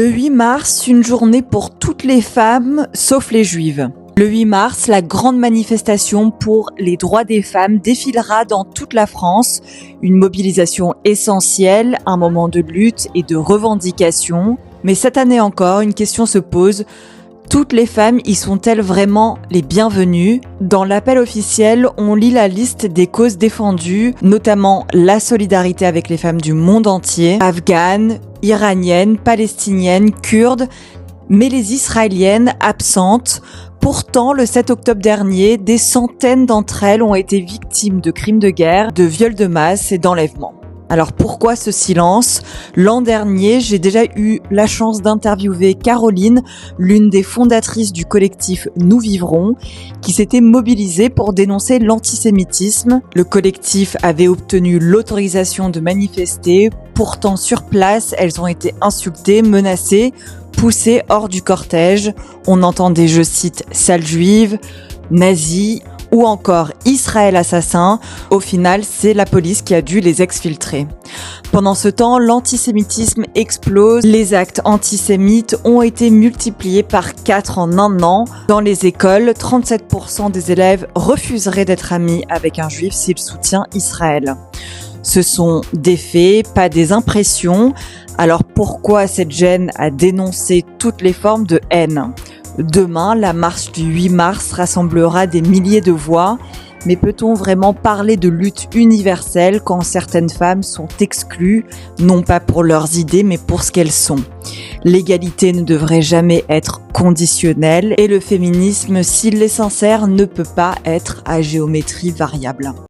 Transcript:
Le 8 mars, une journée pour toutes les femmes, sauf les juives. Le 8 mars, la grande manifestation pour les droits des femmes défilera dans toute la France. Une mobilisation essentielle, un moment de lutte et de revendication. Mais cette année encore, une question se pose. Toutes les femmes y sont-elles vraiment les bienvenues? Dans l'appel officiel, on lit la liste des causes défendues, notamment la solidarité avec les femmes du monde entier, afghanes, iraniennes, palestiniennes, kurdes, mais les israéliennes absentes. Pourtant, le 7 octobre dernier, des centaines d'entre elles ont été victimes de crimes de guerre, de viols de masse et d'enlèvements. Alors pourquoi ce silence? L'an dernier, j'ai déjà eu la chance d'interviewer Caroline, l'une des fondatrices du collectif Nous Vivrons, qui s'était mobilisée pour dénoncer l'antisémitisme. Le collectif avait obtenu l'autorisation de manifester. Pourtant, sur place, elles ont été insultées, menacées, poussées hors du cortège. On entendait, je cite, « sale juive »,« nazi », ou encore Israël assassin. Au final, c'est la police qui a dû les exfiltrer. Pendant ce temps, l'antisémitisme explose. Les actes antisémites ont été multipliés par 4 en un an. Dans les écoles, 37% des élèves refuseraient d'être amis avec un juif s'il soutient Israël. Ce sont des faits, pas des impressions. Alors pourquoi cette gêne à dénoncer toutes les formes de haine ? Demain, la marche du 8 mars rassemblera des milliers de voix. Mais peut-on vraiment parler de lutte universelle quand certaines femmes sont exclues, non pas pour leurs idées, mais pour ce qu'elles sont? L'égalité ne devrait jamais être conditionnelle et le féminisme, s'il est sincère, ne peut pas être à géométrie variable.